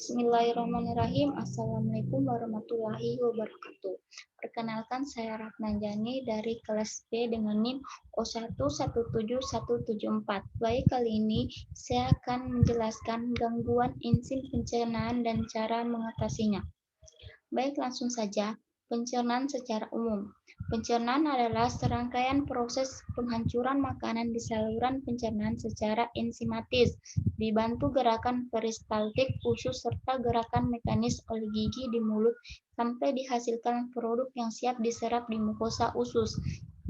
Bismillahirrahmanirrahim. Assalamualaikum warahmatullahi wabarakatuh. Perkenalkan, saya Ratna Jani dari kelas B dengan NIM O1171174. Baik, kali ini saya akan menjelaskan gangguan enzim pencernaan dan cara mengatasinya. Baik, langsung saja. Pencernaan secara umum. Pencernaan adalah serangkaian proses penghancuran makanan di saluran pencernaan secara enzimatis, dibantu gerakan peristaltik usus serta gerakan mekanis oleh gigi di mulut sampai dihasilkan produk yang siap diserap di mukosa usus.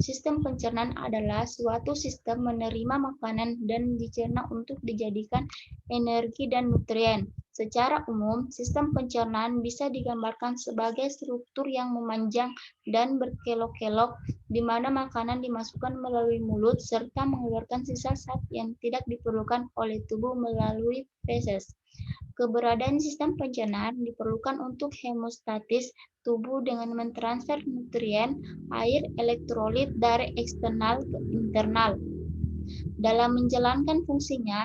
Sistem pencernaan adalah suatu sistem menerima makanan dan dicerna untuk dijadikan energi dan nutrien. Secara umum, sistem pencernaan bisa digambarkan sebagai struktur yang memanjang dan berkelok-kelok, di mana makanan dimasukkan melalui mulut serta mengeluarkan sisa zat yang tidak diperlukan oleh tubuh melalui feses. Keberadaan sistem pencernaan diperlukan untuk hemostatis tubuh dengan mentransfer nutrien, air, elektrolit dari eksternal ke internal. Dalam menjalankan fungsinya,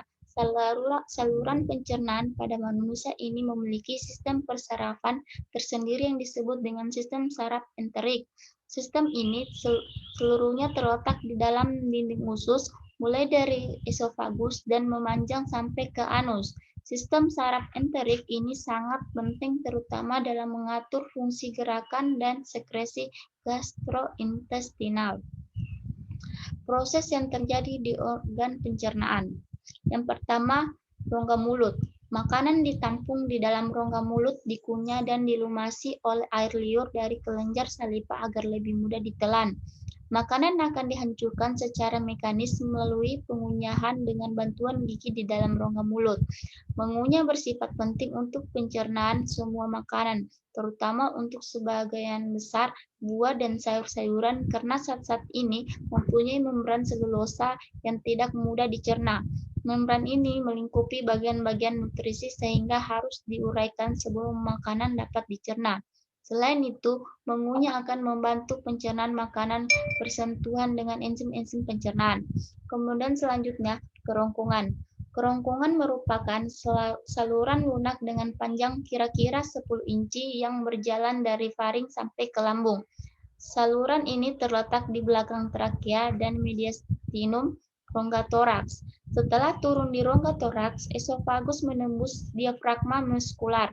saluran pencernaan pada manusia ini memiliki sistem persarafan tersendiri yang disebut dengan sistem saraf enterik. Sistem ini seluruhnya terletak di dalam dinding usus, mulai dari esofagus dan memanjang sampai ke anus. Sistem saraf enterik ini sangat penting terutama dalam mengatur fungsi gerakan dan sekresi gastrointestinal. Proses yang terjadi di organ pencernaan. Yang pertama, rongga mulut. Makanan ditampung di dalam rongga mulut, dikunyah dan dilumasi oleh air liur dari kelenjar saliva agar lebih mudah ditelan. Makanan akan dihancurkan secara mekanis melalui pengunyahan dengan bantuan gigi di dalam rongga mulut. Mengunyah bersifat penting untuk pencernaan semua makanan, terutama untuk sebagian besar buah dan sayur-sayuran karena zat-zat ini mempunyai membran selulosa yang tidak mudah dicerna. Membran ini melingkupi bagian-bagian nutrisi sehingga harus diuraikan sebelum makanan dapat dicerna. Selain itu, mengunyah akan membantu pencernaan makanan bersentuhan dengan enzim-enzim pencernaan. Kemudian selanjutnya, kerongkongan. Kerongkongan merupakan saluran lunak dengan panjang kira-kira 10 inci yang berjalan dari faring sampai ke lambung. Saluran ini terletak di belakang trakea dan mediastinum rongga toraks. Setelah turun di rongga toraks, esofagus menembus diafragma muskular.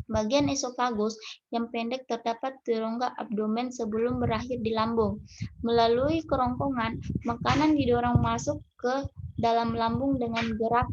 Bagian esofagus yang pendek terdapat di rongga abdomen sebelum berakhir di lambung. Melalui kerongkongan, makanan didorong masuk ke dalam lambung dengan gerak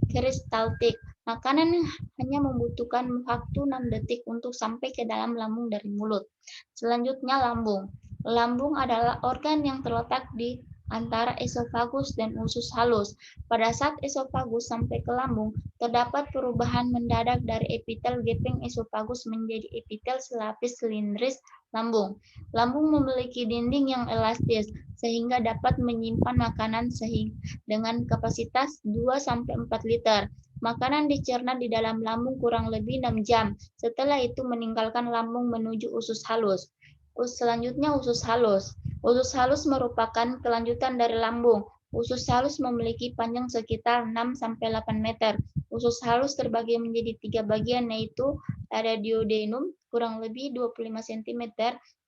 peristaltik. Makanan hanya membutuhkan waktu 6 detik untuk sampai ke dalam lambung dari mulut. Selanjutnya, lambung. Lambung adalah organ yang terletak di antara esofagus dan usus halus. Pada saat esofagus sampai ke lambung, terdapat perubahan mendadak dari epitel gepeng esofagus menjadi epitel selapis silindris lambung. Lambung memiliki dinding yang elastis sehingga dapat menyimpan makanan dengan kapasitas 2-4 liter. Makanan dicerna di dalam lambung kurang lebih 6 jam. Setelah itu meninggalkan lambung menuju usus halus. Selanjutnya usus halus. Usus halus merupakan kelanjutan dari lambung. Usus halus memiliki panjang sekitar 6-8 meter. Usus halus terbagi menjadi 3 bagian, yaitu ada duodenum kurang lebih 25 cm,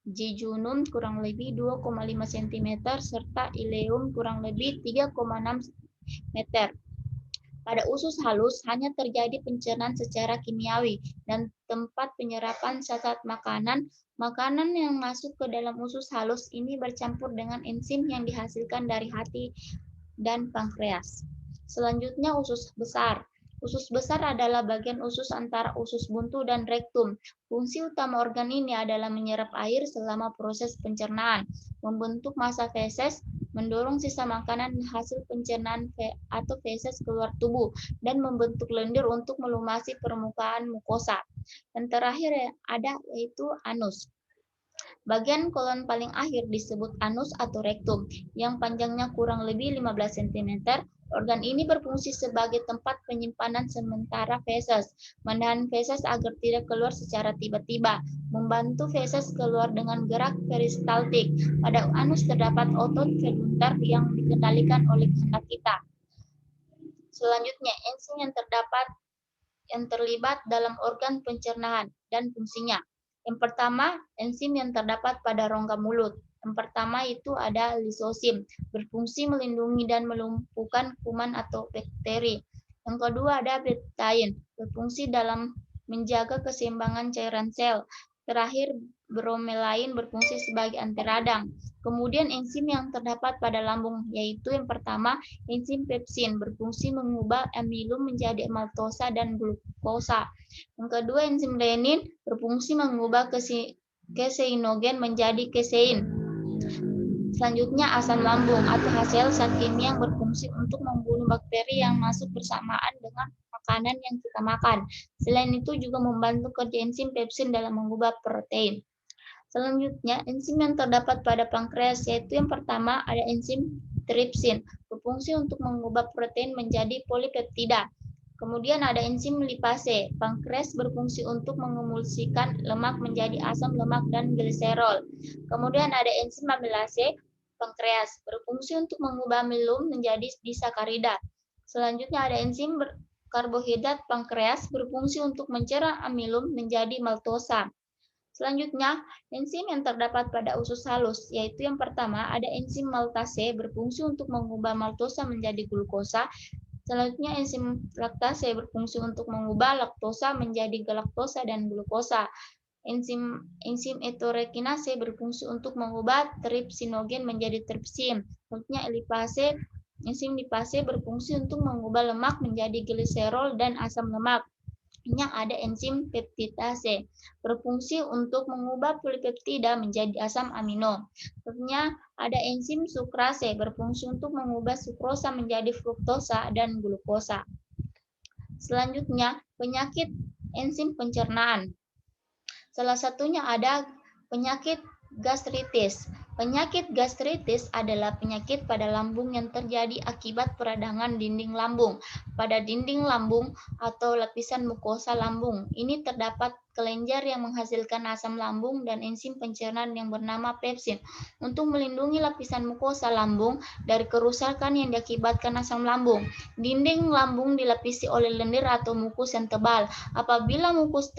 jejunum kurang lebih 2,5 cm, serta ileum kurang lebih 3,6 meter. Pada usus halus hanya terjadi pencernaan secara kimiawi dan tempat penyerapan zat makanan. Makanan yang masuk ke dalam usus halus ini bercampur dengan enzim yang dihasilkan dari hati dan pankreas. Selanjutnya usus besar. Usus besar adalah bagian usus antara usus buntu dan rektum. Fungsi utama organ ini adalah menyerap air selama proses pencernaan, membentuk massa feses, mendorong sisa makanan hasil pencernaan atau feses keluar tubuh, dan membentuk lendir untuk melumasi permukaan mukosa. Dan terakhir ada yaitu anus. Bagian kolon paling akhir disebut anus atau rektum, yang panjangnya kurang lebih 15 cm. Organ ini berfungsi sebagai tempat penyimpanan sementara feses, menahan feses agar tidak keluar secara tiba-tiba, membantu feses keluar dengan gerak peristaltik. Pada anus terdapat otot voluntar yang dikendalikan oleh kehendak kita. Selanjutnya, enzim yang terdapat yang terlibat dalam organ pencernaan dan fungsinya. Yang pertama, enzim yang terdapat pada rongga mulut. Yang pertama itu ada lisosim, berfungsi melindungi dan melumpuhkan kuman atau bakteri. Yang kedua ada peptide, berfungsi dalam menjaga keseimbangan cairan sel. Terakhir, bromelain berfungsi sebagai anti radang. Kemudian enzim yang terdapat pada lambung, yaitu yang pertama, enzim pepsin, berfungsi mengubah amilum menjadi maltosa dan glukosa. Yang kedua, enzim renin, berfungsi mengubah keseinogen menjadi kesein. Selanjutnya, asam lambung atau hasil zat kimia yang berfungsi untuk membunuh bakteri yang masuk bersamaan dengan makanan yang kita makan. Selain itu juga membantu kerja enzim pepsin dalam mengubah protein. Selanjutnya, enzim yang terdapat pada pankreas, yaitu yang pertama ada enzim tripsin, berfungsi untuk mengubah protein menjadi polipeptida. Kemudian ada enzim lipase, pankreas berfungsi untuk mengemulsikan lemak menjadi asam lemak dan gliserol. Kemudian ada enzim amilase, pankreas berfungsi untuk mengubah amilum menjadi disakarida. Selanjutnya ada enzim karbohidrat pankreas berfungsi untuk mencerna amilum menjadi maltosa. Selanjutnya, enzim yang terdapat pada usus halus, yaitu yang pertama ada enzim maltase berfungsi untuk mengubah maltosa menjadi glukosa. Selanjutnya, enzim laktase berfungsi untuk mengubah laktosa menjadi galaktosa dan glukosa. Enzim etorekinase berfungsi untuk mengubah tripsinogen menjadi tripsin. Selanjutnya, enzim lipase berfungsi untuk mengubah lemak menjadi gliserol dan asam lemak. Yang ada enzim peptidase, berfungsi untuk mengubah polipeptida menjadi asam amino. Selanjutnya ada enzim sukrase, berfungsi untuk mengubah sukrosa menjadi fruktosa dan glukosa. Selanjutnya, penyakit enzim pencernaan. Salah satunya ada penyakit gastritis. Penyakit gastritis adalah penyakit pada lambung yang terjadi akibat peradangan dinding lambung. Pada dinding lambung atau lapisan mukosa lambung, ini terdapat kelenjar yang menghasilkan asam lambung dan enzim pencernaan yang bernama pepsin. Untuk melindungi lapisan mukosa lambung dari kerusakan yang diakibatkan asam lambung, dinding lambung dilapisi oleh lendir atau mukus yang tebal. Apabila mukus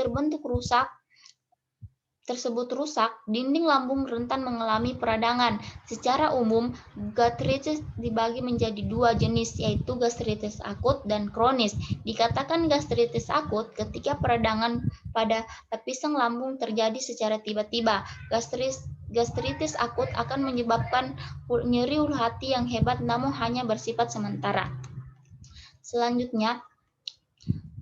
tersebut rusak, dinding lambung rentan mengalami peradangan. Secara umum, gastritis dibagi menjadi dua jenis, yaitu gastritis akut dan kronis. Dikatakan gastritis akut ketika peradangan pada lapisan lambung terjadi secara tiba-tiba. Gastritis akut akan menyebabkan nyeri ulu hati yang hebat namun hanya bersifat sementara. Selanjutnya,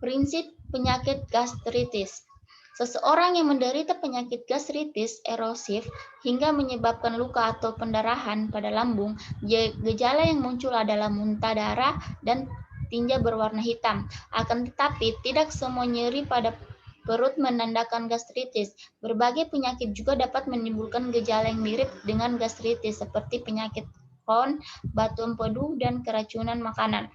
prinsip penyakit gastritis. Seseorang yang menderita penyakit gastritis erosif hingga menyebabkan luka atau pendarahan pada lambung, gejala yang muncul adalah muntah darah dan tinja berwarna hitam. Akan tetapi, tidak semua nyeri pada perut menandakan gastritis. Berbagai penyakit juga dapat menimbulkan gejala yang mirip dengan gastritis, seperti penyakit Crohn, batu empedu, dan keracunan makanan.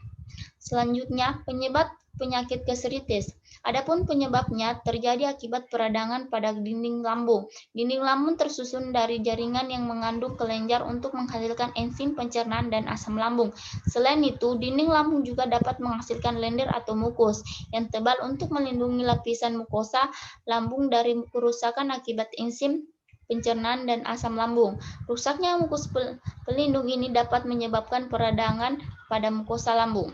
Selanjutnya, penyebab penyakit gastritis. Adapun penyebabnya terjadi akibat peradangan pada dinding lambung. Dinding lambung tersusun dari jaringan yang mengandung kelenjar untuk menghasilkan enzim pencernaan dan asam lambung. Selain itu, dinding lambung juga dapat menghasilkan lendir atau mukus yang tebal untuk melindungi lapisan mukosa lambung dari kerusakan akibat enzim pencernaan dan asam lambung. Rusaknya mukus pelindung ini dapat menyebabkan peradangan pada mukosa lambung.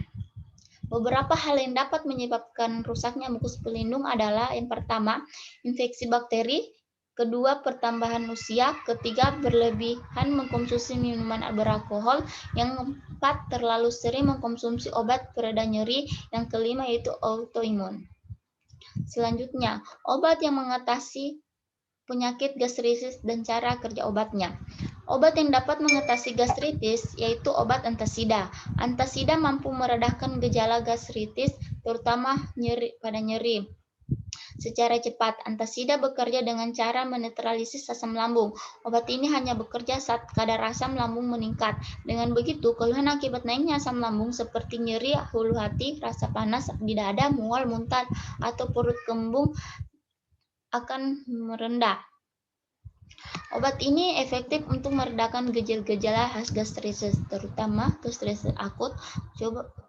Beberapa hal yang dapat menyebabkan rusaknya mukus pelindung adalah yang pertama, infeksi bakteri, kedua, pertambahan usia, ketiga, berlebihan mengkonsumsi minuman beralkohol, yang keempat, terlalu sering mengkonsumsi obat pereda nyeri, yang kelima yaitu autoimun. Selanjutnya, obat yang mengatasi penyakit gastritis dan cara kerja obatnya. Obat yang dapat mengatasi gastritis yaitu obat antasida. Antasida mampu meredahkan gejala gastritis, terutama nyeri. Secara cepat, antasida bekerja dengan cara menetralisis asam lambung. Obat ini hanya bekerja saat kadar asam lambung meningkat. Dengan begitu, keluhan akibat naiknya asam lambung seperti nyeri ulu hati, rasa panas di dada, mual, muntah, atau perut kembung akan merendah. Obat ini efektif untuk meredakan gejala-gejala khas gastritis, terutama gastritis akut.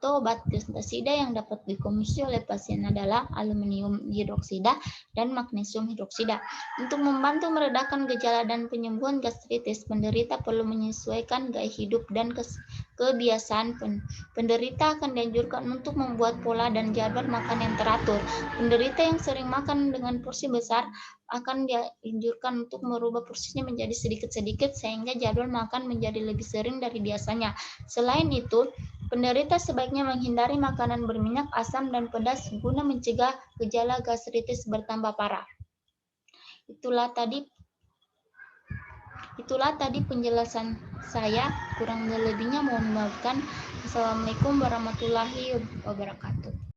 Obat gestasida yang dapat dikonsumsi oleh pasien adalah aluminium hidroksida dan magnesium hidroksida. Untuk membantu meredakan gejala dan penyembuhan gastritis, penderita perlu menyesuaikan gaya hidup dan kebiasaan. Penderita akan dianjurkan untuk membuat pola dan jadwal makan yang teratur. Penderita yang sering makan dengan porsi besar akan dianjurkan untuk merubah porsinya menjadi sedikit-sedikit sehingga jadwal makan menjadi lebih sering dari biasanya. Selain itu, penderita sebaiknya menghindari makanan berminyak, asam, dan pedas guna mencegah gejala gastritis bertambah parah. Itulah tadi penjelasan saya, kurang lebihnya mohon dimaafkan. Assalamualaikum warahmatullahi wabarakatuh.